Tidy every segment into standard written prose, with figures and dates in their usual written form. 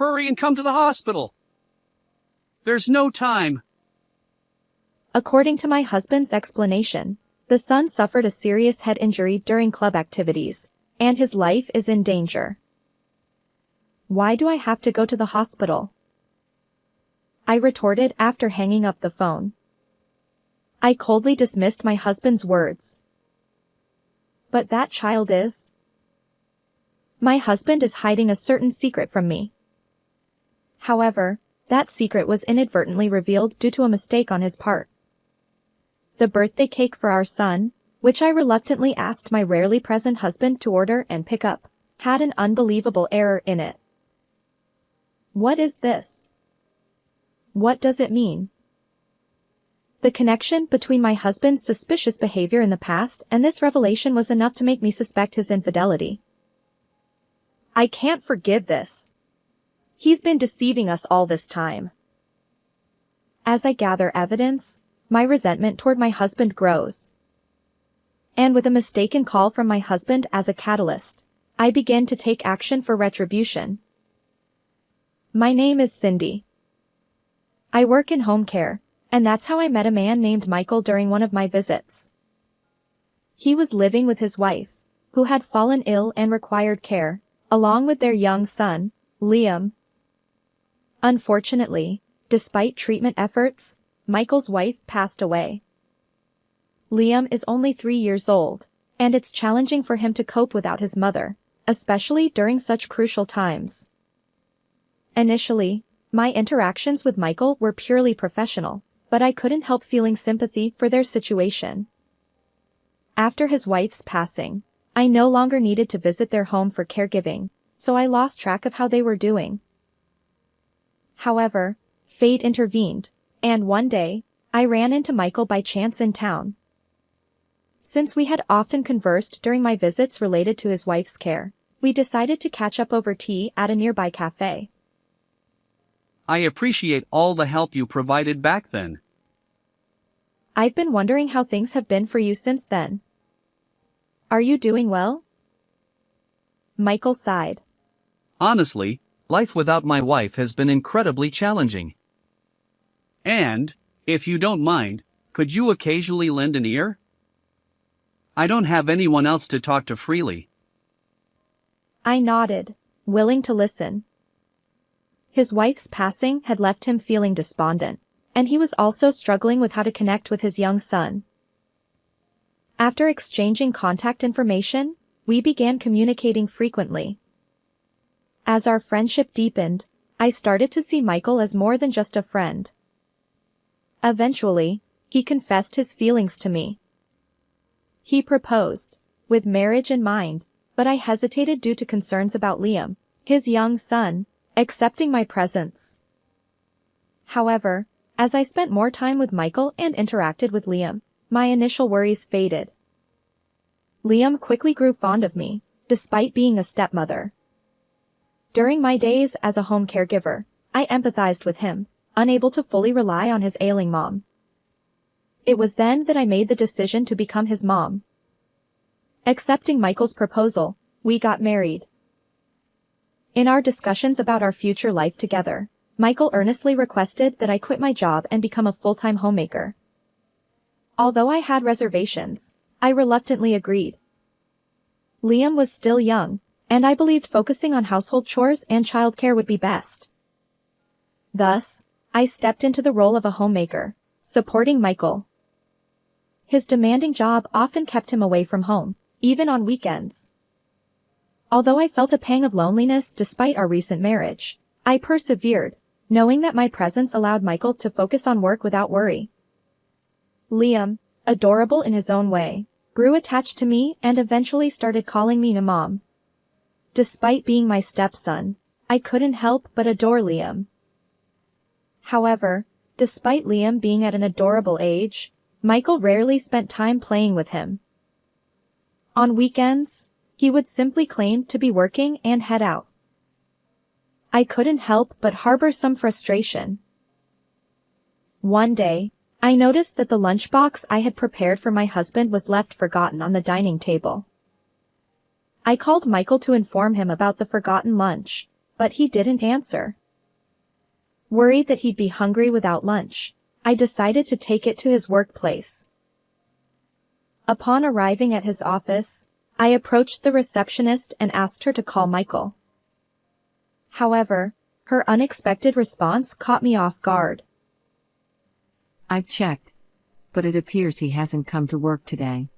Hurry and come to the hospital. There's no time. According to my husband's explanation, the son suffered a serious head injury during club activities, and his life is in danger. Why do I have to go to the hospital? I retorted after hanging up the phone. I coldly dismissed my husband's words. But that child is. My husband is hiding a certain secret from me. However, that secret was inadvertently revealed due to a mistake on his part. The birthday cake for our son, which I reluctantly asked my rarely present husband to order and pick up, had an unbelievable error in it. What is this? What does it mean? The connection between my husband's suspicious behavior in the past and this revelation was enough to make me suspect his infidelity. I can't forgive this. He's been deceiving us all this time. As I gather evidence, my resentment toward my husband grows. And with a mistaken call from my husband as a catalyst, I begin to take action for retribution. My name is Cindy. I work in home care, and that's how I met a man named Michael during one of my visits. He was living with his wife, who had fallen ill and required care, along with their young son, Liam. Unfortunately, despite treatment efforts, Michael's wife passed away. Liam is only 3 years old, and it's challenging for him to cope without his mother, especially during such crucial times. Initially, my interactions with Michael were purely professional, but I couldn't help feeling sympathy for their situation. After his wife's passing, I no longer needed to visit their home for caregiving, so I lost track of how they were doing. However, fate intervened, and one day, I ran into Michael by chance in town. Since we had often conversed during my visits related to his wife's care, we decided to catch up over tea at a nearby cafe. I appreciate all the help you provided back then. I've been wondering how things have been for you since then. Are you doing well? Michael sighed. Honestly, life without my wife has been incredibly challenging. And, if you don't mind, could you occasionally lend an ear? I don't have anyone else to talk to freely. I nodded, willing to listen. His wife's passing had left him feeling despondent, and he was also struggling with how to connect with his young son. After exchanging contact information, we began communicating frequently. As our friendship deepened, I started to see Michael as more than just a friend. Eventually, he confessed his feelings to me. He proposed, with marriage in mind, but I hesitated due to concerns about Liam, his young son, accepting my presence. However, as I spent more time with Michael and interacted with Liam, my initial worries faded. Liam quickly grew fond of me, despite being a stepmother. During my days as a home caregiver, I empathized with him, unable to fully rely on his ailing mom. It was then that I made the decision to become his mom. Accepting Michael's proposal, we got married. In our discussions about our future life together, Michael earnestly requested that I quit my job and become a full-time homemaker. Although I had reservations, I reluctantly agreed. Liam was still young, and I believed focusing on household chores and childcare would be best. Thus, I stepped into the role of a homemaker, supporting Michael. His demanding job often kept him away from home, even on weekends. Although I felt a pang of loneliness despite our recent marriage, I persevered, knowing that my presence allowed Michael to focus on work without worry. Liam, adorable in his own way, grew attached to me and eventually started calling me Mom. Despite being my stepson, I couldn't help but adore Liam. However, despite Liam being at an adorable age, Michael rarely spent time playing with him. On weekends, he would simply claim to be working and head out. I couldn't help but harbor some frustration. One day, I noticed that the lunchbox I had prepared for my husband was left forgotten on the dining table. I called Michael to inform him about the forgotten lunch, but he didn't answer. Worried that he'd be hungry without lunch, I decided to take it to his workplace. Upon arriving at his office, I approached the receptionist and asked her to call Michael. However, her unexpected response caught me off guard. I've checked, but it appears he hasn't come to work today.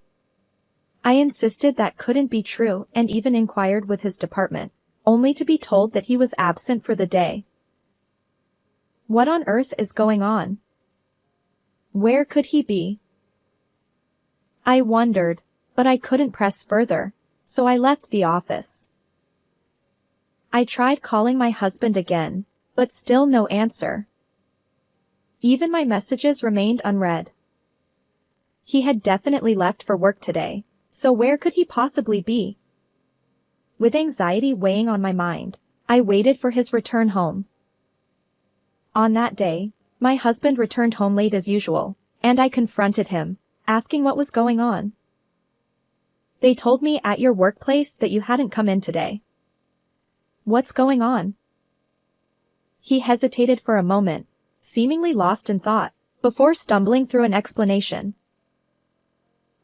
I insisted that couldn't be true and even inquired with his department, only to be told that he was absent for the day. What on earth is going on? Where could he be? I wondered, but I couldn't press further, so I left the office. I tried calling my husband again, but still no answer. Even my messages remained unread. He had definitely left for work today, so where could he possibly be? With anxiety weighing on my mind, I waited for his return home. On that day, my husband returned home late as usual, and I confronted him, asking what was going on. They told me at your workplace that you hadn't come in today. What's going on? He hesitated for a moment, seemingly lost in thought, before stumbling through an explanation.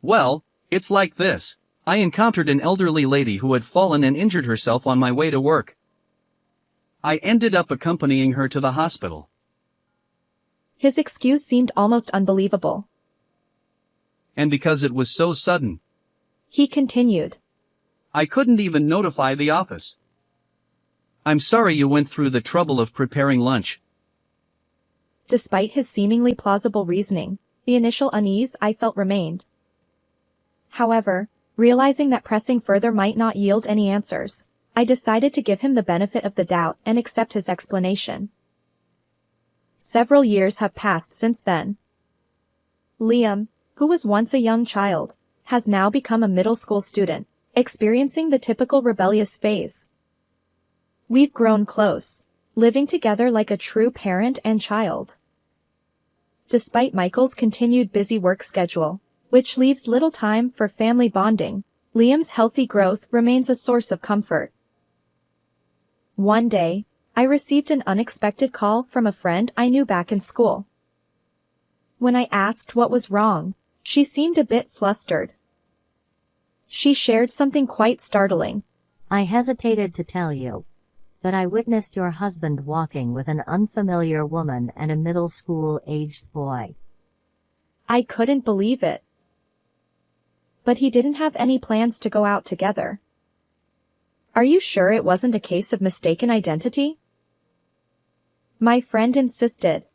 Well, it's like this. I encountered an elderly lady who had fallen and injured herself on my way to work. I ended up accompanying her to the hospital. His excuse seemed almost unbelievable. And because it was so sudden, He continued. I couldn't even notify the office. I'm sorry you went through the trouble of preparing lunch. Despite his seemingly plausible reasoning, the initial unease I felt remained. However, realizing that pressing further might not yield any answers, I decided to give him the benefit of the doubt and accept his explanation. Several years have passed since then. Liam, who was once a young child, has now become a middle school student, experiencing the typical rebellious phase. We've grown close, living together like a true parent and child. Despite Michael's continued busy work schedule, which leaves little time for family bonding, Liam's healthy growth remains a source of comfort. One day, I received an unexpected call from a friend I knew back in school. When I asked what was wrong, she seemed a bit flustered. She shared something quite startling. I hesitated to tell you, but I witnessed your husband walking with an unfamiliar woman and a middle school-aged boy. I couldn't believe it. But he didn't have any plans to go out together. Are you sure it wasn't a case of mistaken identity? My friend insisted.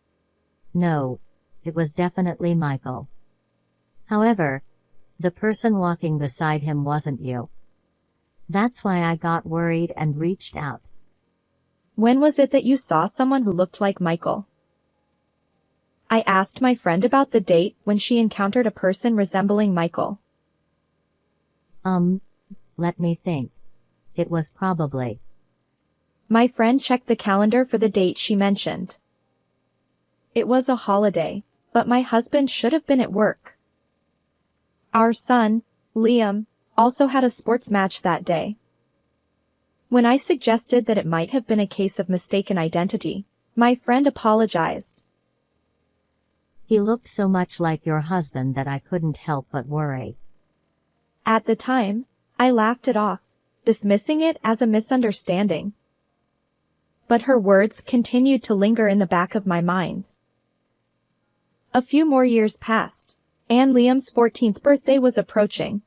No, it was definitely Michael. However, the person walking beside him wasn't you. That's why I got worried and reached out. When was it that you saw someone who looked like Michael? I asked my friend about the date when she encountered a person resembling Michael. Let me think. It was probably. My friend checked the calendar for the date she mentioned. It was a holiday, but my husband should have been at work. Our son, Liam, also had a sports match that day. When I suggested that it might have been a case of mistaken identity, my friend apologized. He looked so much like your husband that I couldn't help but worry. At the time, I laughed it off, dismissing it as a misunderstanding. But her words continued to linger in the back of my mind. A few more years passed, and Liam's 14th birthday was approaching.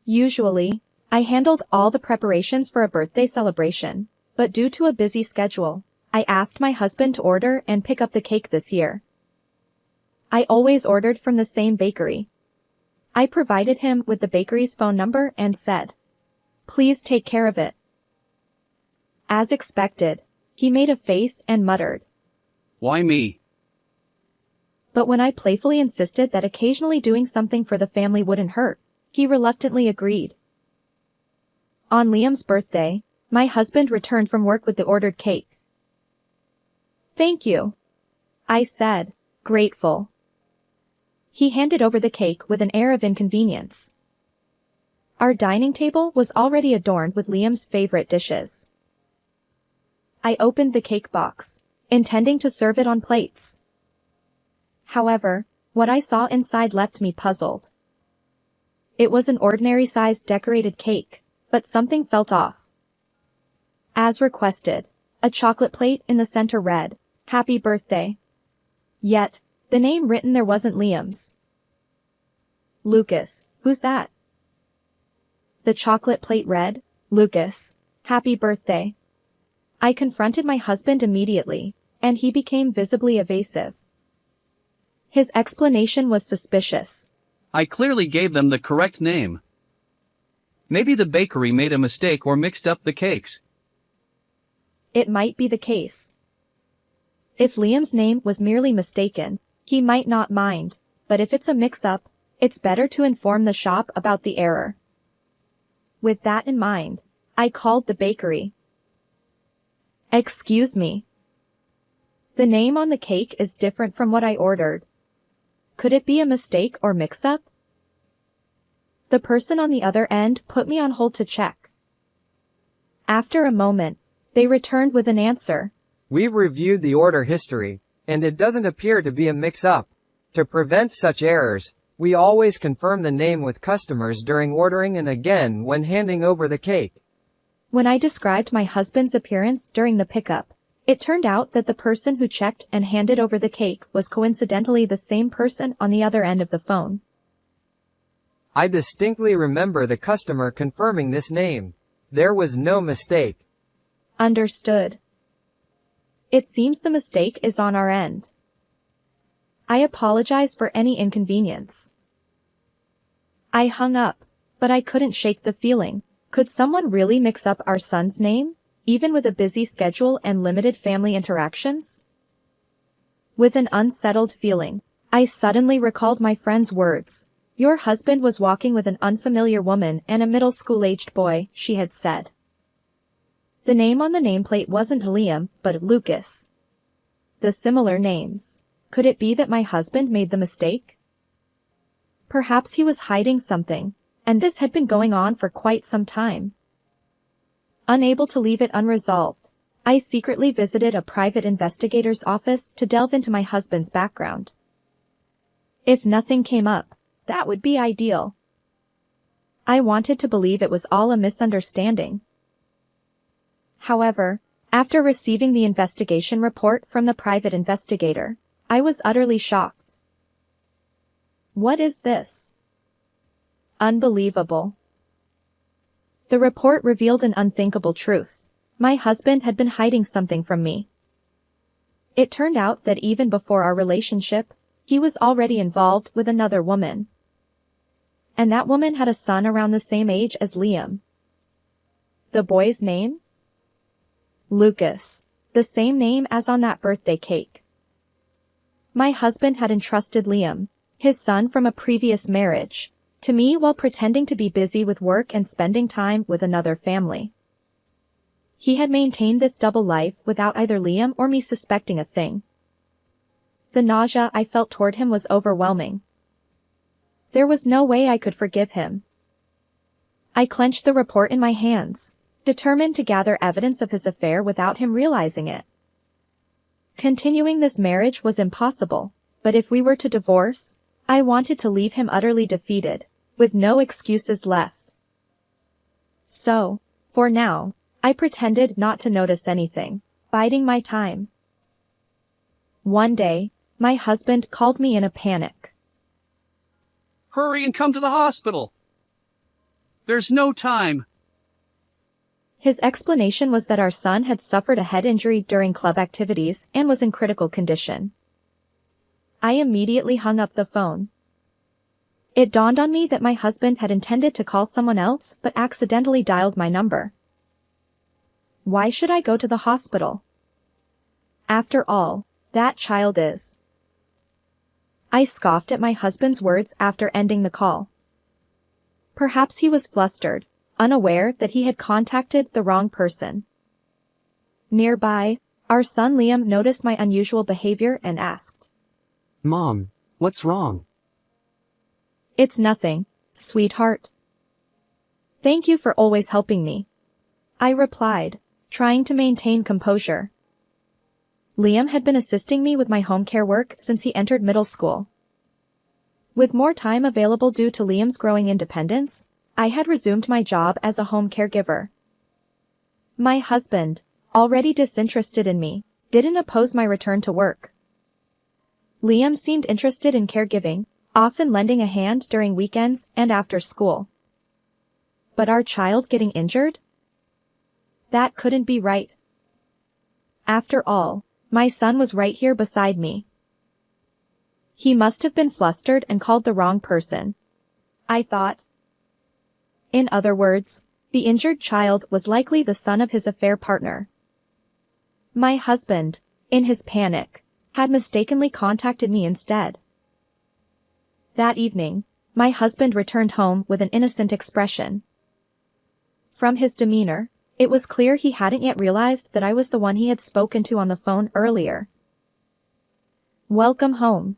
Usually, I handled all the preparations for a birthday celebration, but due to a busy schedule, I asked my husband to order and pick up the cake this year. I always ordered from the same bakery. I provided him with the bakery's phone number and said, "Please take care of it." As expected, he made a face and muttered, Why me? but when I playfully insisted that occasionally doing something for the family wouldn't hurt, he reluctantly agreed. On Liam's birthday, my husband returned from work with the ordered cake. "Thank you," I said, grateful. He handed over the cake with an air of inconvenience. Our dining table was already adorned with Liam's favorite dishes. I opened the cake box, intending to serve it on plates. However, what I saw inside left me puzzled. It was an ordinary-sized decorated cake, but something felt off. As requested, a chocolate plate in the center read, "Happy birthday." Yet, the name written there wasn't Liam's. "Lucas, who's that?" The chocolate plate read, "Lucas, happy birthday." I confronted my husband immediately, and he became visibly evasive. His explanation was suspicious. I clearly gave them the correct name. Maybe the bakery made a mistake or mixed up the cakes. It might be the case. If Liam's name was merely mistaken, he might not mind, but if it's a mix-up, it's better to inform the shop about the error. With that in mind, I called the bakery. "Excuse me. The name on the cake is different from what I ordered. Could it be a mistake or mix-up?" The person on the other end put me on hold to check. After a moment, they returned with an answer. "We've reviewed the order history, and it doesn't appear to be a mix-up. To prevent such errors, we always confirm the name with customers during ordering and again when handing over the cake." When I described my husband's appearance during the pickup, it turned out that the person who checked and handed over the cake was coincidentally the same person on the other end of the phone. "I distinctly remember the customer confirming this name. There was no mistake." Understood. It seems the mistake is on our end. I apologize for any inconvenience. I hung up, but I couldn't shake the feeling. Could someone really mix up our son's name, even with a busy schedule and limited family interactions? With an unsettled feeling, I suddenly recalled my friend's words. "Your husband was walking with an unfamiliar woman and a middle school-aged boy," she had said. The name on the nameplate wasn't Liam, but Lucas. The similar names. Could it be that my husband made the mistake? Perhaps he was hiding something, and this had been going on for quite some time. Unable to leave it unresolved, I secretly visited a private investigator's office to delve into my husband's background. If nothing came up, that would be ideal. I wanted to believe it was all a misunderstanding. However, after receiving the investigation report from the private investigator, I was utterly shocked. What is this? Unbelievable. The report revealed an unthinkable truth. My husband had been hiding something from me. It turned out that even before our relationship, he was already involved with another woman. And that woman had a son around the same age as Liam. The boy's name? Lucas. The same name as on that birthday cake. My husband had entrusted Liam, his son from a previous marriage, to me while pretending to be busy with work and spending time with another family. He had maintained this double life without either Liam or me suspecting a thing. The nausea I felt toward him was overwhelming. There was no way I could forgive him. I clenched the report in my hands, determined to gather evidence of his affair without him realizing it. Continuing this marriage was impossible, but if we were to divorce, I wanted to leave him utterly defeated, with no excuses left. So, for now, I pretended not to notice anything, biding my time. One day, my husband called me in a panic. "Hurry and come to the hospital. There's no time." His explanation was that our son had suffered a head injury during club activities and was in critical condition. I immediately hung up the phone. It dawned on me that my husband had intended to call someone else but accidentally dialed my number. Why should I go to the hospital? After all, that child is. I scoffed at my husband's words after ending the call. Perhaps he was flustered, unaware that he had contacted the wrong person. Nearby, our son Liam noticed my unusual behavior and asked, "Mom, what's wrong?" "It's nothing, sweetheart. Thank you for always helping me," I replied, trying to maintain composure. Liam had been assisting me with my home care work since he entered middle school. With more time available due to Liam's growing independence, I had resumed my job as a home caregiver. My husband, already disinterested in me, didn't oppose my return to work. Liam seemed interested in caregiving, often lending a hand during weekends and after school. But our child getting injured? That couldn't be right. After all, my son was right here beside me. He must have been flustered and called the wrong person, I thought. In other words, the injured child was likely the son of his affair partner. My husband, in his panic, had mistakenly contacted me instead. That evening, my husband returned home with an innocent expression. From his demeanor, it was clear he hadn't yet realized that I was the one he had spoken to on the phone earlier. "Welcome home.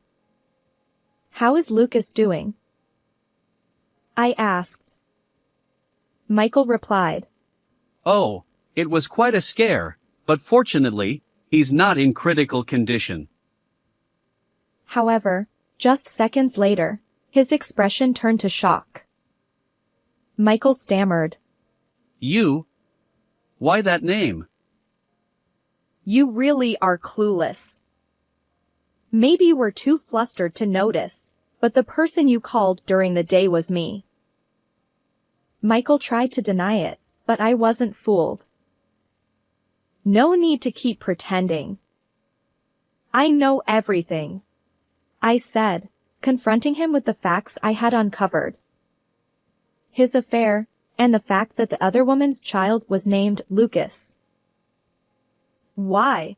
How is Lucas doing?" I asked. Michael replied. "Oh, it was quite a scare, but fortunately, he's not in critical condition." However, just seconds later, his expression turned to shock. Michael stammered. "You? Why that name?" "You really are clueless. Maybe you were too flustered to notice, but the person you called during the day was me." Michael tried to deny it, but I wasn't fooled. "No need to keep pretending. I know everything," I said, confronting him with the facts I had uncovered. His affair, and the fact that the other woman's child was named Lucas. "Why?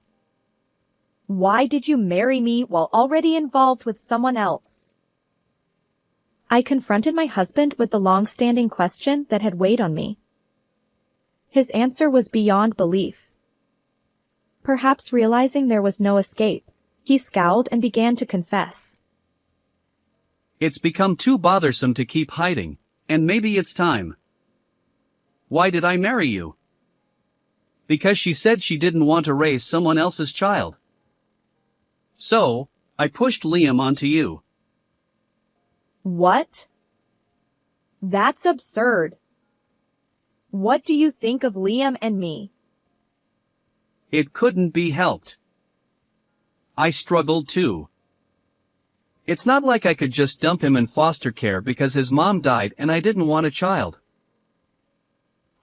Why did you marry me while already involved with someone else?" I confronted my husband with the long-standing question that had weighed on me. His answer was beyond belief. Perhaps realizing there was no escape, he scowled and began to confess. "It's become too bothersome to keep hiding, and maybe it's time." "Why did I marry you?" "Because she said she didn't want to raise someone else's child. So, I pushed Liam onto you." "What? That's absurd. What do you think of Liam and me?" It couldn't be helped. I struggled too. It's not like I could just dump him in foster care because his mom died and I didn't want a child.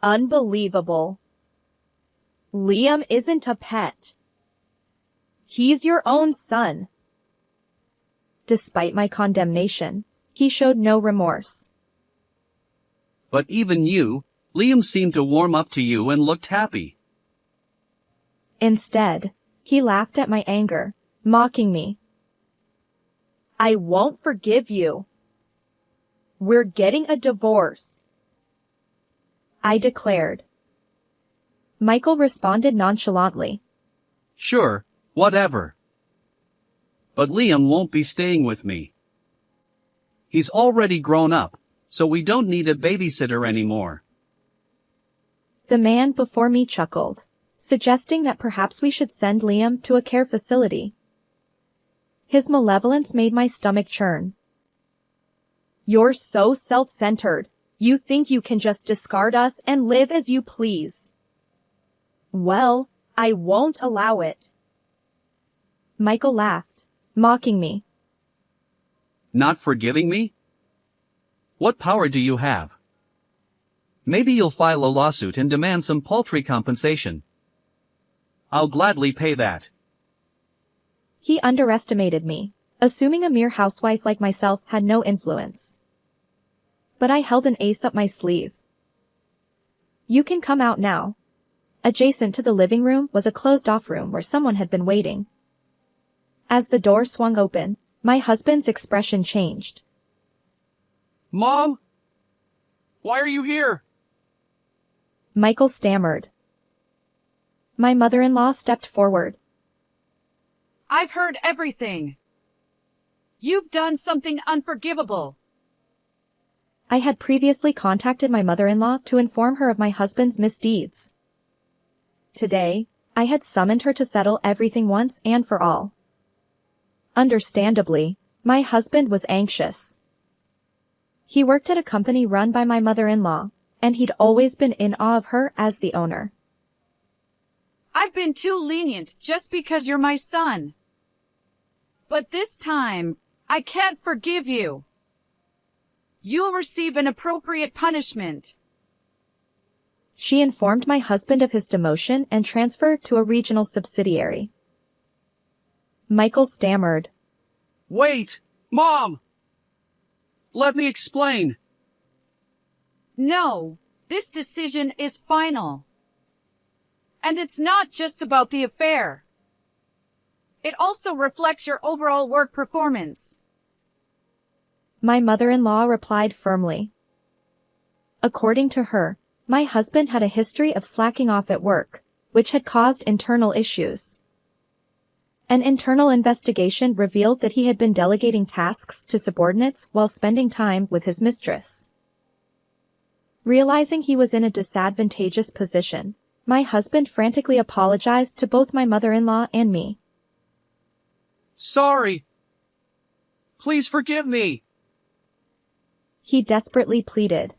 Unbelievable. Liam isn't a pet. He's your own son. Despite my condemnation, he showed no remorse. But even you, Liam seemed to warm up to you and looked happy. Instead, he laughed at my anger, mocking me. "I won't forgive you. We're getting a divorce," I declared. Michael responded nonchalantly. "Sure, whatever. But Liam won't be staying with me. He's already grown up, so we don't need a babysitter anymore." The man before me chuckled, suggesting that perhaps we should send Liam to a care facility. His malevolence made my stomach churn. "You're so self-centered. You think you can just discard us and live as you please." "Well, I won't allow it." Michael laughed, mocking me. Not forgiving me? What power do you have? Maybe you'll file a lawsuit and demand some paltry compensation. I'll gladly pay that. He underestimated me, assuming a mere housewife like myself had no influence. But I held an ace up my sleeve. "You can come out now." Adjacent to the living room was a closed-off room where someone had been waiting. As the door swung open, my husband's expression changed. "Mom? Why are you here?" Michael stammered. My mother-in-law stepped forward. "I've heard everything. You've done something unforgivable." I had previously contacted my mother-in-law to inform her of my husband's misdeeds. Today, I had summoned her to settle everything once and for all. Understandably, my husband was anxious. He worked at a company run by my mother-in-law, and he'd always been in awe of her as the owner. I've been too lenient just because you're my son. But this time, I can't forgive you. You'll receive an appropriate punishment. She informed my husband of his demotion and transfer to a regional subsidiary. Michael stammered. Wait, Mom! Let me explain. No, this decision is final. And it's not just about the affair. It also reflects your overall work performance. My mother-in-law replied firmly. According to her, my husband had a history of slacking off at work, which had caused internal issues. An internal investigation revealed that he had been delegating tasks to subordinates while spending time with his mistress. Realizing he was in a disadvantageous position, my husband frantically apologized to both my mother-in-law and me. Sorry. Please forgive me. He desperately pleaded.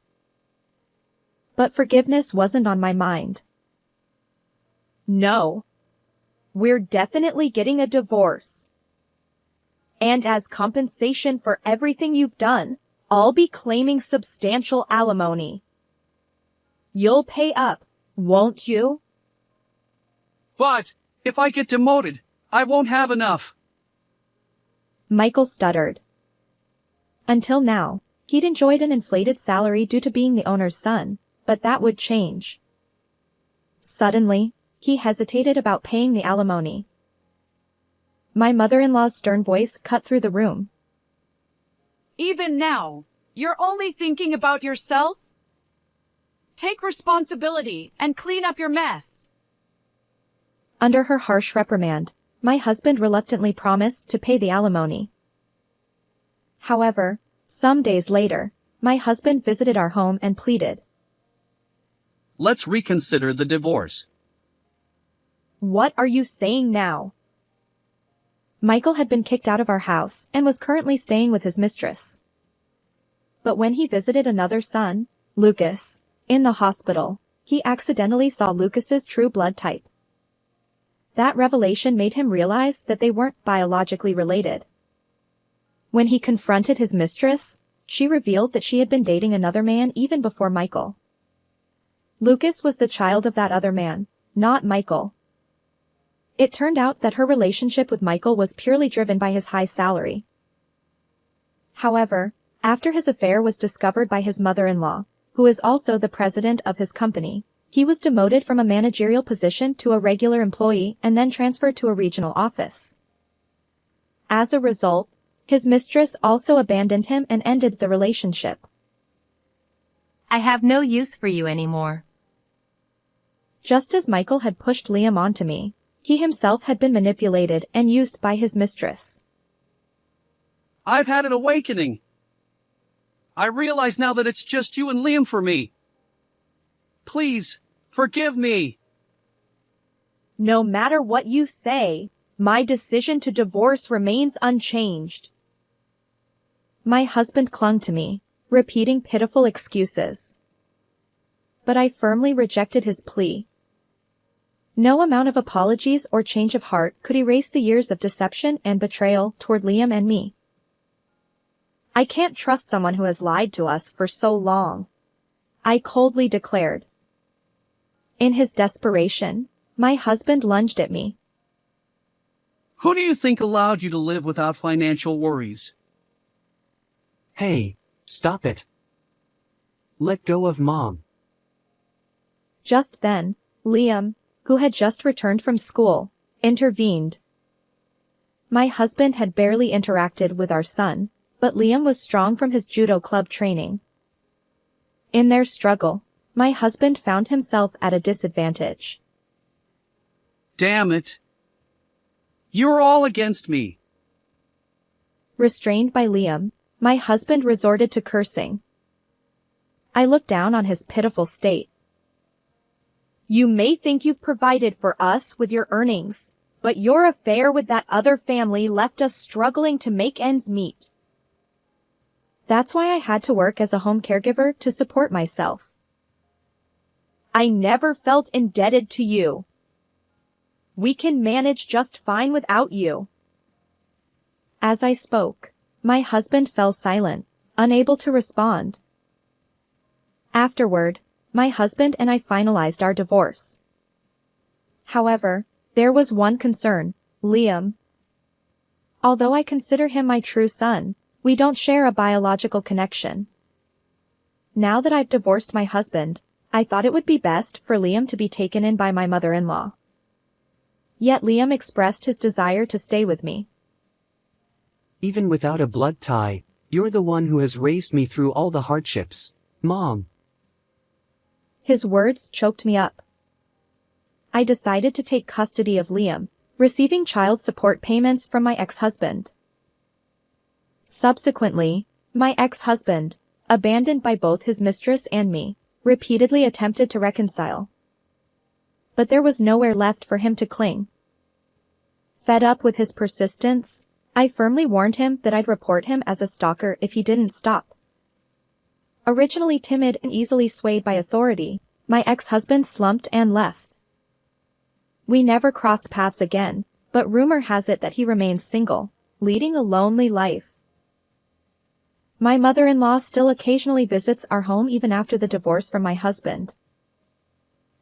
But forgiveness wasn't on my mind. No. We're definitely getting a divorce. And as compensation for everything you've done, I'll be claiming substantial alimony. You'll pay up, won't you? But, if I get demoted, I won't have enough. Michael stuttered. Until now, he'd enjoyed an inflated salary due to being the owner's son, but that would change. Suddenly, he hesitated about paying the alimony. My mother-in-law's stern voice cut through the room. Even now, you're only thinking about yourself? Take responsibility and clean up your mess. Under her harsh reprimand, my husband reluctantly promised to pay the alimony. However, some days later, my husband visited our home and pleaded. Let's reconsider the divorce. What are you saying now? Michael had been kicked out of our house and was currently staying with his mistress. But when he visited another son, Lucas, in the hospital, he accidentally saw Lucas's true blood type. That revelation made him realize that they weren't biologically related. When he confronted his mistress, she revealed that she had been dating another man even before Michael. Lucas was the child of that other man, not Michael. It turned out that her relationship with Michael was purely driven by his high salary. However, after his affair was discovered by his mother-in-law, who is also the president of his company, he was demoted from a managerial position to a regular employee and then transferred to a regional office. As a result, his mistress also abandoned him and ended the relationship. I have no use for you anymore. Just as Michael had pushed Liam onto me, he himself had been manipulated and used by his mistress. I've had an awakening. I realize now that it's just you and Liam for me. Please, forgive me. No matter what you say, my decision to divorce remains unchanged. My husband clung to me, repeating pitiful excuses. But I firmly rejected his plea. No amount of apologies or change of heart could erase the years of deception and betrayal toward Liam and me. I can't trust someone who has lied to us for so long, I coldly declared. In his desperation, my husband lunged at me. Who do you think allowed you to live without financial worries? Hey, stop it. Let go of Mom. Just then, Liam, who had just returned from school, intervened. My husband had barely interacted with our son, but Liam was strong from his judo club training. In their struggle, my husband found himself at a disadvantage. Damn it. You're all against me. Restrained by Liam, my husband resorted to cursing. I looked down on his pitiful state. You may think you've provided for us with your earnings, but your affair with that other family left us struggling to make ends meet. That's why I had to work as a home caregiver to support myself. I never felt indebted to you. We can manage just fine without you." As I spoke, my husband fell silent, unable to respond. Afterward, my husband and I finalized our divorce. However, there was one concern, Liam. Although I consider him my true son, we don't share a biological connection. Now that I've divorced my husband, I thought it would be best for Liam to be taken in by my mother-in-law. Yet Liam expressed his desire to stay with me. Even without a blood tie, you're the one who has raised me through all the hardships, Mom. His words choked me up. I decided to take custody of Liam, receiving child support payments from my ex-husband. Subsequently, my ex-husband, abandoned by both his mistress and me, repeatedly attempted to reconcile. But there was nowhere left for him to cling. Fed up with his persistence, I firmly warned him that I'd report him as a stalker if he didn't stop. Originally timid and easily swayed by authority, my ex-husband slumped and left. We never crossed paths again, but rumor has it that he remains single, leading a lonely life. My mother-in-law still occasionally visits our home even after the divorce from my husband.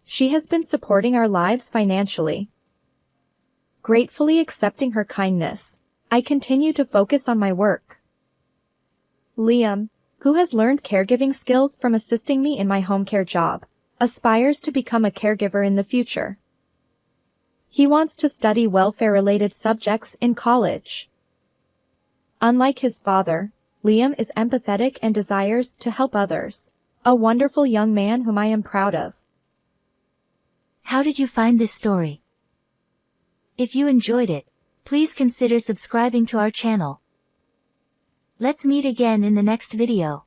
She has been supporting our lives financially. Gratefully accepting her kindness, I continue to focus on my work. Liam, who has learned caregiving skills from assisting me in my home care job, aspires to become a caregiver in the future. He wants to study welfare-related subjects in college. Unlike his father, Liam is empathetic and desires to help others, a wonderful young man whom I am proud of. How did you find this story? If you enjoyed it, please consider subscribing to our channel. Let's meet again in the next video.